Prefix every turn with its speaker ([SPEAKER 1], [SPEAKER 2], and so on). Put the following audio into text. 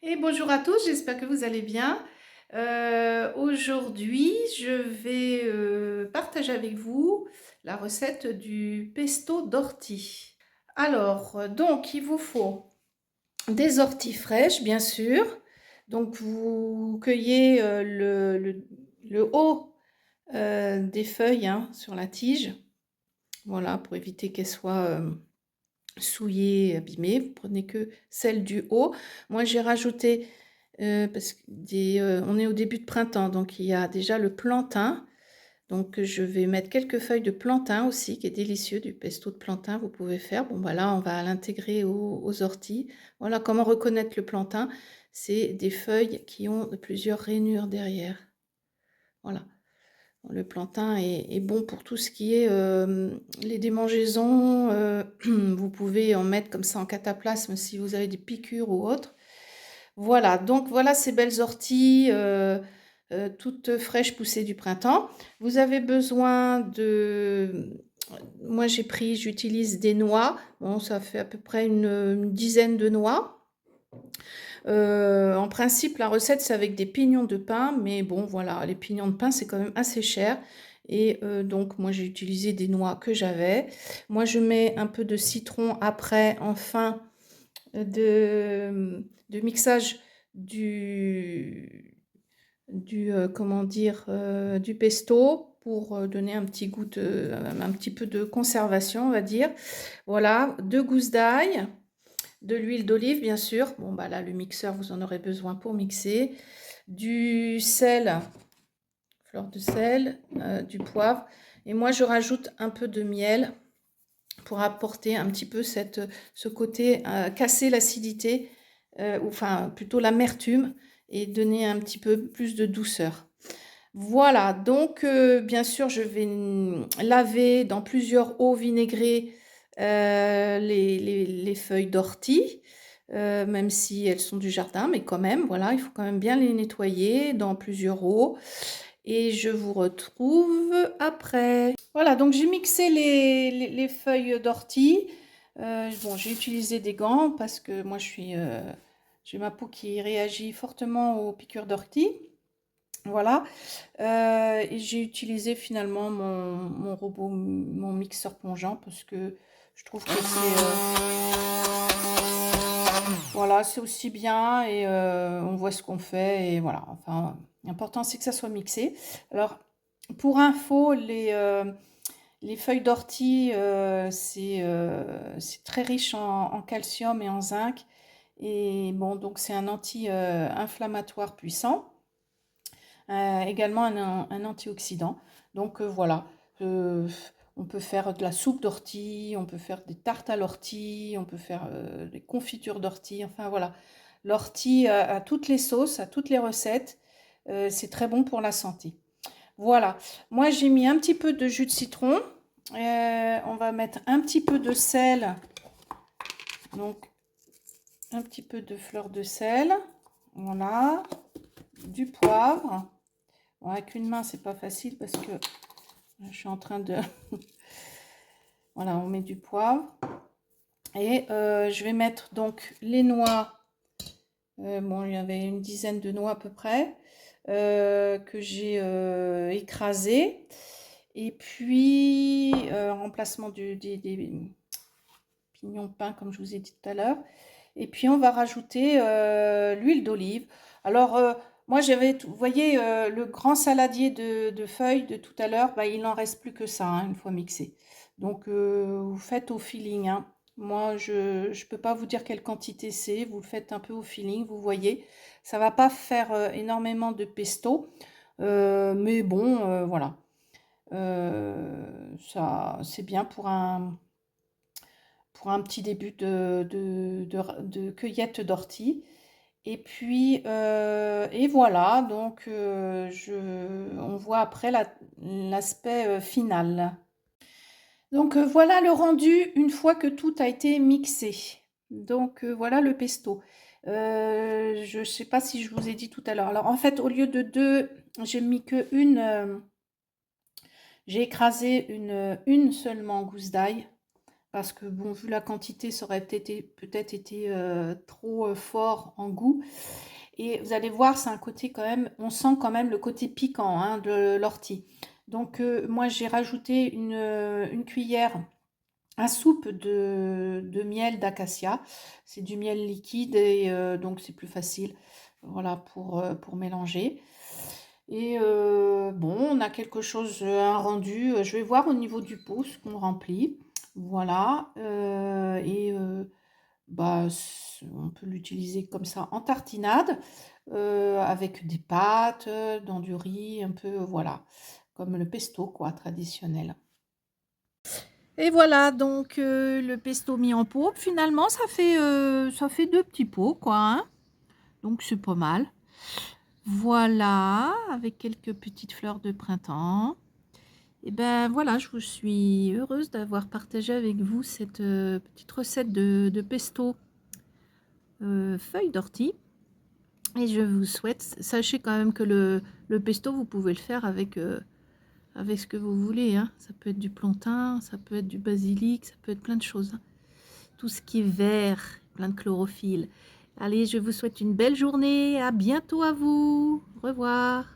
[SPEAKER 1] Et bonjour à tous, j'espère que vous allez bien. Aujourd'hui, je vais partager avec vous la recette du pesto d'ortie. Alors, donc, il vous faut des orties fraîches, bien sûr. Donc, vous cueillez le haut des feuilles hein, sur la tige. Voilà, pour éviter qu'elles soient souillées, abîmées. Vous prenez que celle du haut. Moi, j'ai rajouté parce que on est au début de printemps, donc il y a déjà le plantain. Donc je vais mettre quelques feuilles de plantain aussi, qui est délicieux, du pesto de plantain, vous pouvez faire. Bon, voilà, on va l'intégrer aux orties. Voilà comment reconnaître le plantain. C'est des feuilles qui ont plusieurs rainures derrière. Voilà. Le plantain est bon pour tout ce qui est les démangeaisons. Vous pouvez en mettre comme ça en cataplasme si vous avez des piqûres ou autres. Voilà, donc voilà ces belles orties toutes fraîches poussées du printemps. Vous avez besoin de... Moi j'utilise des noix. Bon, ça fait à peu près une dizaine de noix. En principe, la recette, c'est avec des pignons de pain, mais bon, voilà, les pignons de pain, c'est quand même assez cher. Et donc, moi, j'ai utilisé des noix que j'avais. Moi, je mets un peu de citron après, en fin de mixage comment dire, du pesto pour donner un petit goût un petit peu de conservation, on va dire. Voilà, 2 gousses d'ail, de l'huile d'olive, bien sûr. Bon, bah là, le mixeur, vous en aurez besoin pour mixer. Du sel, fleur de sel, du poivre. Et moi, je rajoute un peu de miel pour apporter un petit peu ce côté, casser l'acidité, ou enfin plutôt l'amertume, et donner un petit peu plus de douceur. Voilà, donc bien sûr, je vais laver dans plusieurs eaux vinaigrées les feuilles d'ortie, même si elles sont du jardin, mais quand même, voilà, il faut quand même bien les nettoyer dans plusieurs eaux. Et je vous retrouve après. Voilà, donc j'ai mixé les feuilles d'ortie. Bon, j'ai utilisé des gants parce que moi, j'ai ma peau qui réagit fortement aux piqûres d'ortie. Voilà. Et j'ai utilisé finalement mon robot, mon mixeur plongeant parce que je trouve que voilà, c'est aussi bien et on voit ce qu'on fait et voilà. Enfin, l'important c'est que ça soit mixé. Alors, pour info, les feuilles d'ortie, c'est très riche en calcium et en zinc. Et bon, donc c'est un anti-inflammatoire puissant. Également un antioxydant. Donc voilà, euh, on peut faire de la soupe d'ortie, on peut faire des tartes à l'ortie, on peut faire des confitures d'ortie, enfin voilà. L'ortie à toutes les sauces, à toutes les recettes, c'est très bon pour la santé. Voilà, moi j'ai mis un petit peu de jus de citron, on va mettre un petit peu de sel, donc un petit peu de fleur de sel, voilà, du poivre. Bon, avec une main, c'est pas facile parce que je suis en train de... Voilà, on met du poivre. Et je vais mettre donc les noix. Bon, il y avait une dizaine de noix à peu près que j'ai écrasées. Et puis, en remplacement des pignons de pain, comme je vous ai dit tout à l'heure. Et puis, on va rajouter l'huile d'olive. Alors, moi, vous voyez, le grand saladier de feuilles de tout à l'heure, bah, il n'en reste plus que ça, hein, une fois mixé. Donc, vous faites au feeling, hein. Moi, je ne peux pas vous dire quelle quantité c'est. Vous le faites un peu au feeling, vous voyez. Ça va pas faire énormément de pesto. Mais bon, voilà. Ça, c'est bien pour un petit début de cueillette d'ortie. Et puis, et voilà, donc on voit après l'aspect final. Donc voilà le rendu une fois que tout a été mixé. Donc voilà le pesto. Je ne sais pas si je vous ai dit tout à l'heure. Alors en fait, au lieu de deux, j'ai mis que j'ai écrasé une seulement gousse d'ail. parce que bon, vu la quantité, ça aurait peut-être été trop fort en goût. Et vous allez voir, c'est un côté quand même, on sent quand même le côté piquant hein, de l'ortie. Donc moi j'ai rajouté une cuillère à soupe de miel d'acacia. C'est du miel liquide et donc c'est plus facile voilà, pour mélanger. Et bon, on a quelque chose, un rendu. Je vais voir au niveau du pot ce qu'on remplit. Voilà. Bah, on peut l'utiliser comme ça en tartinade, avec des pâtes, dans du riz, un peu, voilà, comme le pesto, quoi, traditionnel. Et voilà, donc le pesto mis en pot. Finalement, ça fait deux petits pots, quoi, hein. Donc c'est pas mal. Voilà, avec quelques petites fleurs de printemps. Et ben voilà, je suis heureuse d'avoir partagé avec vous cette petite recette de pesto feuille d'ortie. Et je vous souhaite, sachez quand même que le pesto, vous pouvez le faire avec ce que vous voulez, hein. Ça peut être du plantain, ça peut être du basilic, ça peut être plein de choses, hein. Tout ce qui est vert, plein de chlorophylle. Allez, je vous souhaite une belle journée. À bientôt à vous. Au revoir.